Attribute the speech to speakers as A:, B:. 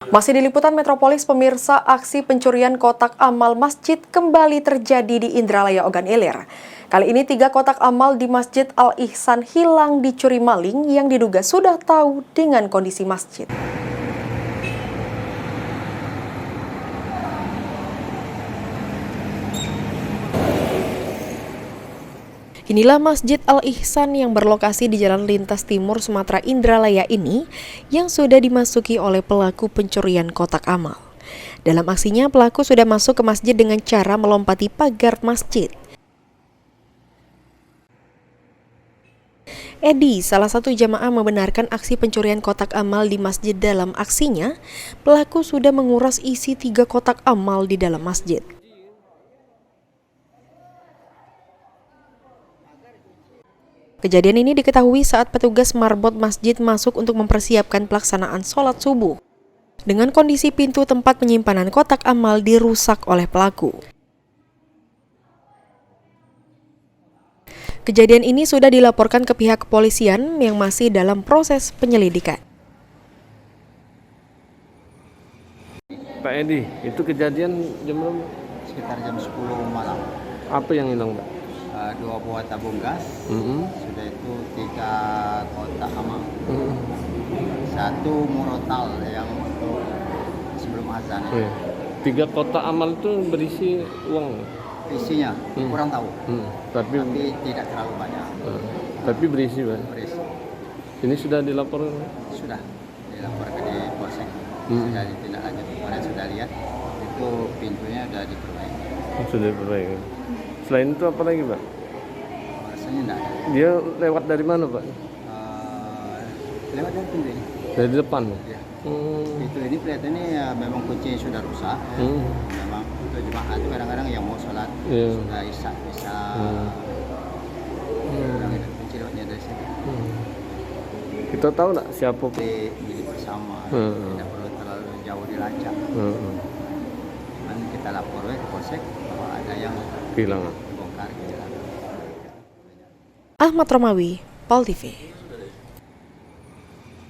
A: Masih di Liputan Metropolis, pemirsa, aksi pencurian kotak amal masjid kembali terjadi di Indralaya, Ogan Ilir. Kali ini 3 kotak amal di Masjid Al-Ihsan hilang dicuri maling yang diduga sudah tahu dengan kondisi masjid. Inilah Masjid Al-Ihsan yang berlokasi di Jalan Lintas Timur, Sumatera, Indralaya ini yang sudah dimasuki oleh pelaku pencurian kotak amal. Dalam aksinya, pelaku sudah masuk ke masjid dengan cara melompati pagar masjid. Edi, salah satu jamaah, membenarkan aksi pencurian kotak amal di masjid. Dalam aksinya, pelaku sudah menguras isi 3 kotak amal di dalam masjid. Kejadian ini diketahui saat petugas marbot masjid masuk untuk mempersiapkan pelaksanaan sholat subuh. Dengan kondisi pintu tempat penyimpanan kotak amal dirusak oleh pelaku. Kejadian ini sudah dilaporkan ke pihak kepolisian yang masih dalam proses penyelidikan.
B: Pak Edi, itu kejadian jam berapa?
C: Sekitar jam 10 malam.
B: Apa yang hilang, Pak?
C: 2 buah tabung gas, sudah itu 3 kotak amal, 1 murotal yang untuk sebelum azan.
B: 3 kotak amal itu berisi uang?
C: Isinya kurang tahu,
B: tapi
C: tidak terlalu banyak.
B: Tapi berisi, Pak?
C: Berisi.
B: Ini sudah dilaporkan?
C: Sudah dilaporkan di polsek. Sudah ditindaklanjuti. Kemarin sudah lihat itu pintunya sudah diperbaiki.
B: Sudah diperbaiki. Selain itu apa lagi, Pak?
C: Rasanya tidak ada.
B: Dia lewat dari mana, Pak?
C: Lewat dari pintu ini.
B: Dari depan?
C: Ya. Pintu ini kelihatannya ya memang kuncinya sudah rusak. Memang untuk jemaah itu kadang-kadang yang mau sholat sudah isya bisa kunci lewatnya dari sini.
B: Kita tahu nggak siapa?
C: Milik bersama, tidak perlu terlalu jauh dilacak. Kita lapor ke polsek bahwa ada yang
B: kehilangan.
C: bongkar kehilangan.
A: Ahmad Romawi, Pol TV.